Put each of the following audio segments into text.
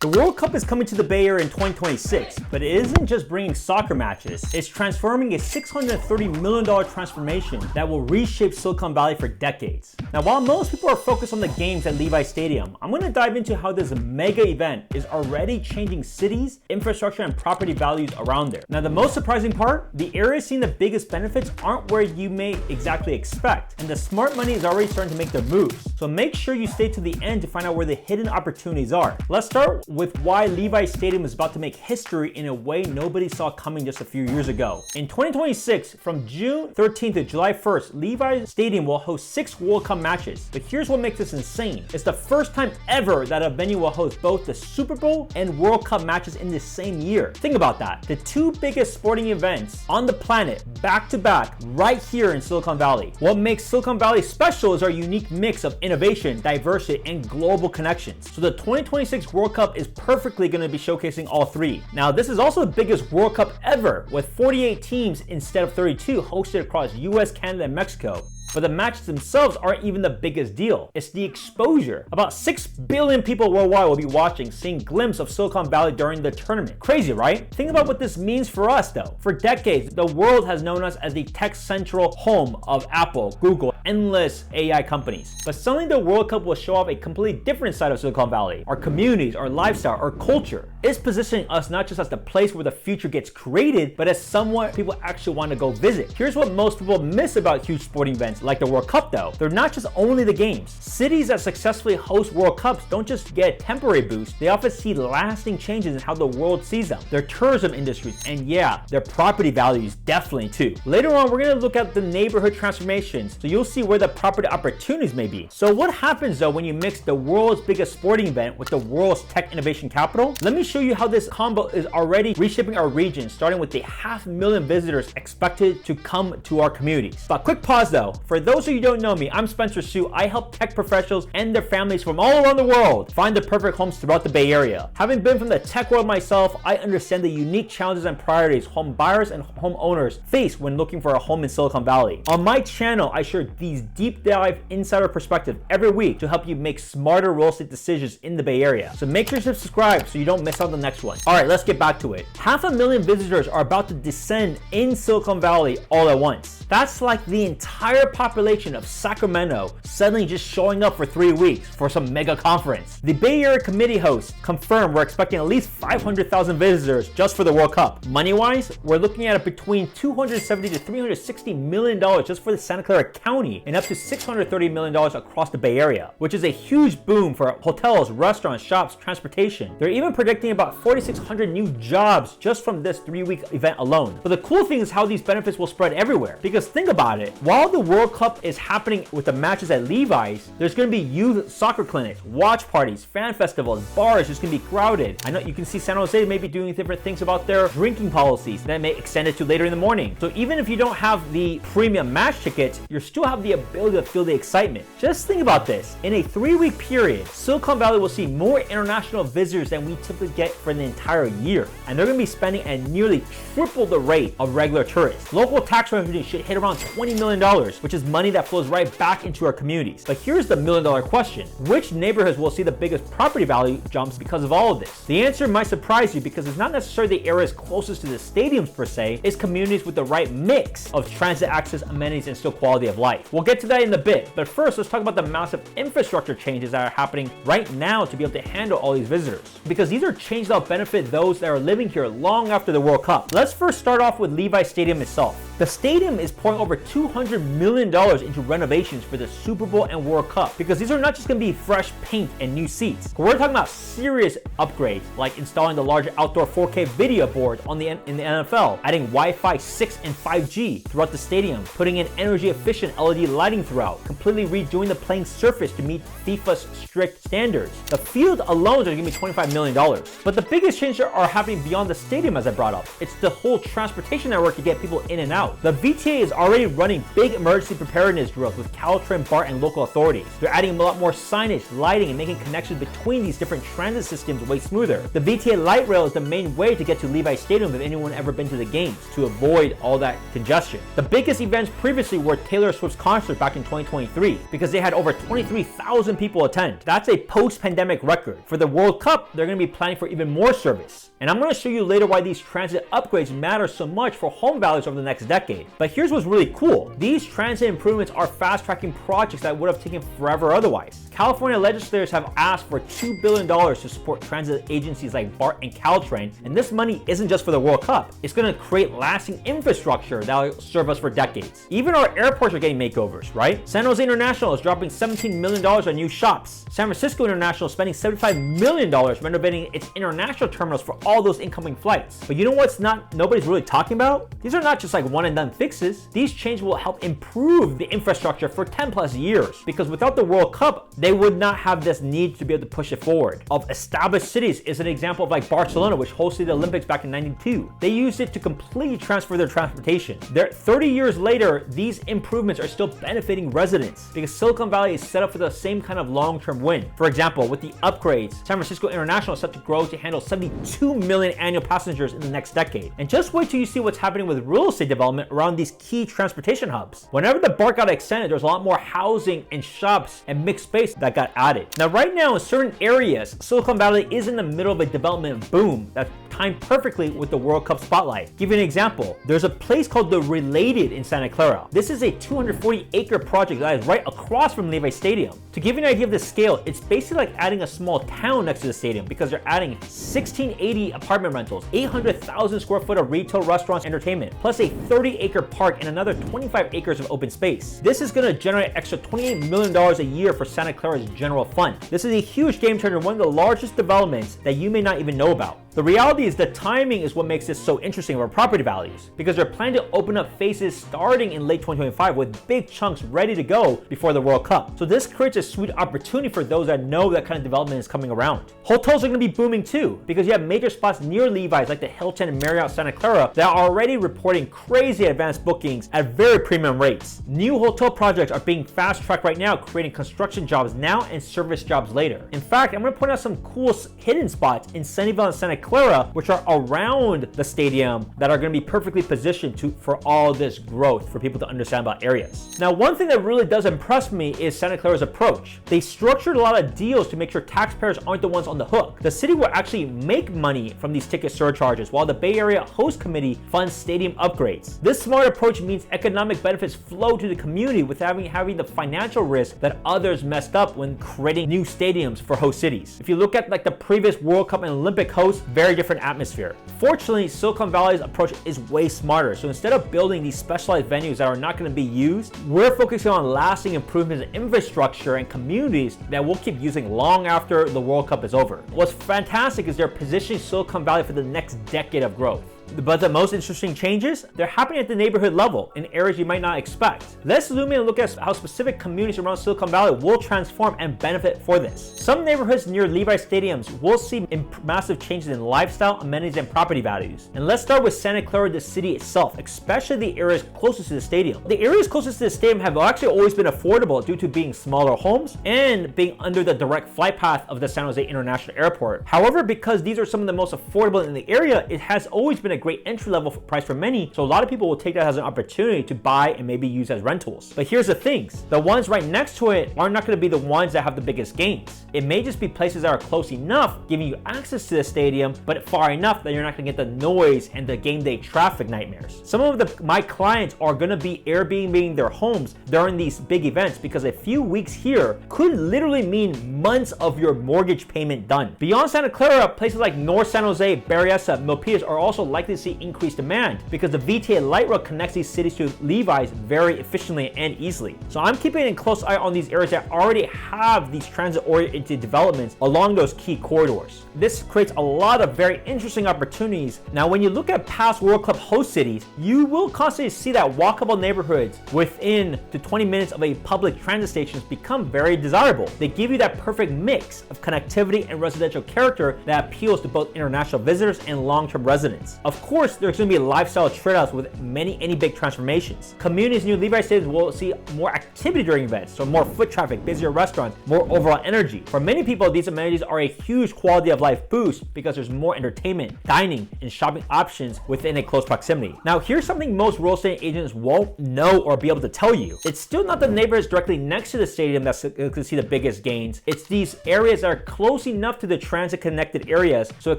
The World Cup is coming to the Bay Area in 2026, but it isn't just bringing soccer matches. It's transforming a $630 million transformation that will reshape Silicon Valley for decades. Now, while most people are focused on the games at Levi Stadium, I'm going to dive into how this mega event is already changing cities, infrastructure, and property values around there. Now, the most surprising part, the areas seeing the biggest benefits aren't where you may exactly expect, and the smart money is already starting to make their moves. So make sure you stay to the end to find out where the hidden opportunities are. Let's start with why Levi Stadium is about to make history in a way nobody saw coming just a few years ago. In 2026, from June 13th to July 1st, Levi Stadium will host 6 World Cup matches. But here's what makes this insane. It's the first time ever that a venue will host both the Super Bowl and World Cup matches in the same year. Think about that. The two biggest sporting events on the planet, back to back, right here in Silicon Valley. What makes Silicon Valley special is our unique mix of innovation, diversity, and global connections. So the 2026 World Cup is perfectly going to be showcasing all three. Now, this is also the biggest World Cup ever, with 48 teams instead of 32 hosted across US, Canada, and Mexico. But the matches themselves aren't even the biggest deal. It's the exposure. About 6 billion people worldwide will be watching, seeing glimpses of Silicon Valley during the tournament. Crazy, right? Think about what this means for us, though. For decades, the world has known us as the tech-central home of Apple, Google, endless AI companies. But suddenly the World Cup will show off a completely different side of Silicon Valley. Our communities, our lifestyle, our culture. It's positioning us not just as the place where the future gets created, but as somewhere people actually want to go visit. Here's what most people miss about huge sporting events like the World Cup though. They're not just only the games. Cities that successfully host World Cups don't just get a temporary boost, they often see lasting changes in how the world sees them. Their tourism industries, and yeah, their property values definitely too. Later on, we're going to look at the neighborhood transformations, so you'll see where the property opportunities may be. So what happens though when you mix the world's biggest sporting event with the world's tech innovation capital? Let me show you how this combo is already reshaping our region, starting with the 500,000 visitors expected to come to our communities. But quick pause though. For those of you who don't know me, I'm Spencer Su. I help tech professionals and their families from all around the world find the perfect homes throughout the Bay Area. Having been from the tech world myself, I understand the unique challenges and priorities home buyers and homeowners face when looking for a home in Silicon Valley. On my channel, I share these deep dive insider perspectives every week to help you make smarter real estate decisions in the Bay Area. So make sure to subscribe so you don't miss out on the next one. All right, let's get back to it. 500,000 visitors are about to descend in Silicon Valley all at once. That's like the entire population of Sacramento suddenly just showing up for 3 weeks for some mega conference. The Bay Area committee hosts confirmed we're expecting at least 500,000 visitors just for the World Cup. Money-wise, we're looking at between $270 to $360 million just for the Santa Clara County and up to $630 million across the Bay Area, which is a huge boom for hotels, restaurants, shops, transportation. They're even predicting about 4,600 new jobs just from this 3-week event alone. But the cool thing is how these benefits will spread everywhere. Because think about it, while the World Cup is happening with the matches at Levi's, there's going to be youth soccer clinics, watch parties, fan festivals, bars just going to be crowded. I know you can see San Jose may be doing different things about their drinking policies that may extend it to later in the morning. So even if you don't have the premium match tickets, you still have the ability to feel the excitement. Just think about this. In a 3-week period, Silicon Valley will see more international visitors than we typically get for the entire year. And they're going to be spending at nearly triple the rate of regular tourists. Local tax revenue should hit around $20 million, which is money that flows right back into our communities. But here's the million-dollar question. Which neighborhoods will see the biggest property value jumps because of all of this? The answer might surprise you because it's not necessarily the areas closest to the stadiums per se, it's communities with the right mix of transit access, amenities, and still quality of life. We'll get to that in a bit, but first let's talk about the massive infrastructure changes that are happening right now to be able to handle all these visitors. Because these are changes that will benefit those that are living here long after the World Cup. Let's first start off with Levi Stadium itself. The stadium is pouring over $200 million into renovations for the Super Bowl and World Cup because these are not just going to be fresh paint and new seats. We're talking about serious upgrades like installing the larger outdoor 4K video board in the NFL, adding Wi-Fi 6 and 5G throughout the stadium, putting in energy efficient LED lighting throughout, completely redoing the playing surface to meet FIFA's strict standards. The field alone is going to be $25 million. But the biggest changes are happening beyond the stadium as I brought up. It's the whole transportation network to get people in and out. out. The VTA is already running big emergency preparedness drills with Caltrain, BART, and local authorities. They're adding a lot more signage, lighting, and making connections between these different transit systems way smoother. The VTA light rail is the main way to get to Levi Stadium if anyone ever been to the games, to avoid all that congestion. The biggest events previously were Taylor Swift's concert back in 2023 because they had over 23,000 people attend. That's a post-pandemic record. For the World Cup, they're going to be planning for even more service. And I'm going to show you later why these transit upgrades matter so much for home values over the next decade. But here's what's really cool. These transit improvements are fast-tracking projects that would have taken forever otherwise. California legislators have asked for $2 billion to support transit agencies like BART and Caltrain, and this money isn't just for the World Cup. It's going to create lasting infrastructure that will serve us for decades. Even our airports are getting makeovers, right? San Jose International is dropping $17 million on new shops. San Francisco International is spending $75 million renovating its international terminals for all those incoming flights. But you know what's nobody's really talking about? These are not just like one and done fixes. These changes will help improve the infrastructure for 10 plus years, because without the World Cup, they would not have this need to be able to push it forward. Of established cities is an example of like Barcelona, which hosted the Olympics back in '92. They used it to completely transfer their transportation. 30 years later, these improvements are still benefiting residents because Silicon Valley is set up for the same kind of long-term win. For example, with the upgrades, San Francisco International is set to grow to handle 72 million annual passengers in the next decade. And just wait till you see what's happening with real estate development around these key transportation hubs. Whenever the BART got extended, there's a lot more housing and shops and mixed space that got added. Now, right now in certain areas, Silicon Valley is in the middle of a development boom that's timed perfectly with the World Cup spotlight. Give you an example. There's a place called The Related in Santa Clara. This is a 240-acre project that is right across from Levi Stadium. To give you an idea of the scale, it's basically like adding a small town next to the stadium because they're adding 1,680 apartment rentals, 800,000 square foot of retail, restaurants, entertainment, plus a 30-acre park and another 25 acres of open space. This is going to generate extra $28 million a year for Santa Clara's general fund. This is a huge game changer, one of the largest developments that you may not even know about. The reality is the timing is what makes this so interesting about property values, because they're planning to open up phases starting in late 2025 with big chunks ready to go before the World Cup. So this creates a sweet opportunity for those that know that kind of development is coming around. Hotels are going to be booming too, because you have major spots near Levi's like the Hilton and Marriott Santa Clara that are already reporting crazy advanced bookings at very premium rates. New hotel projects are being fast-tracked right now, creating construction jobs now and service jobs later. In fact, I'm going to point out some cool hidden spots in Sunnyvale and Santa Clara, which are around the stadium, that are going to be perfectly positioned for all this growth for people to understand about areas. Now, one thing that really does impress me is Santa Clara's approach. They structured a lot of deals to make sure taxpayers aren't the ones on the hook. The city will actually make money from these ticket surcharges, while the Bay Area Host Committee funds stadium upgrades. This smart approach means economic benefits flow to the community without having the financial risk that others messed up when creating new stadiums for host cities. If you look at like the previous World Cup and Olympic hosts, very different atmosphere. Fortunately, Silicon Valley's approach is way smarter. So instead of building these specialized venues that are not going to be used, we're focusing on lasting improvements in infrastructure and communities that we'll keep using long after the World Cup is over. What's fantastic is they're positioning Silicon Valley for the next decade of growth. But the most interesting changes, they're happening at the neighborhood level in areas you might not expect. Let's zoom in and look at how specific communities around Silicon Valley will transform and benefit for this. Some neighborhoods near Levi Stadiums will see massive changes in lifestyle, amenities, and property values. And let's start with Santa Clara, the city itself, especially the areas closest to the stadium. The areas closest to the stadium have actually always been affordable due to being smaller homes and being under the direct flight path of the San Jose International Airport. However, because these are some of the most affordable in the area, it has always been a great entry level price for many, so a lot of people will take that as an opportunity to buy and maybe use as rentals. But here's the things, the ones right next to it are not going to be the ones that have the biggest gains. It may just be places that are close enough, giving you access to the stadium, but far enough that you're not going to get the noise and the game day traffic nightmares. Some of my clients are going to be Airbnb their homes during these big events because a few weeks here could literally mean months of your mortgage payment done. Beyond Santa Clara, places like North San Jose, Berryessa, Milpitas are also likely to see increased demand because the VTA light rail connects these cities to Levi's very efficiently and easily. So I'm keeping a close eye on these areas that already have these transit-oriented developments along those key corridors. This creates a lot of very interesting opportunities. Now, when you look at past World Cup host cities, you will constantly see that walkable neighborhoods within the 20 minutes of a public transit stations become very desirable. They give you that perfect mix of connectivity and residential character that appeals to both international visitors and long-term residents. Of of course, there's going to be lifestyle trade-offs with any big transformations. Communities near Levi Stadium will see more activity during events, so more foot traffic, busier restaurants, more overall energy. For many people, these amenities are a huge quality of life boost because there's more entertainment, dining, and shopping options within a close proximity. Now, here's something most real estate agents won't know or be able to tell you. It's still not the neighborhoods directly next to the stadium that's going to see the biggest gains. It's these areas that are close enough to the transit-connected areas so it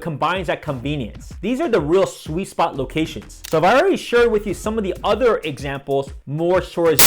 combines that convenience. These are the real sweet spot locations. So I've already shared with you some of the other examples, more towards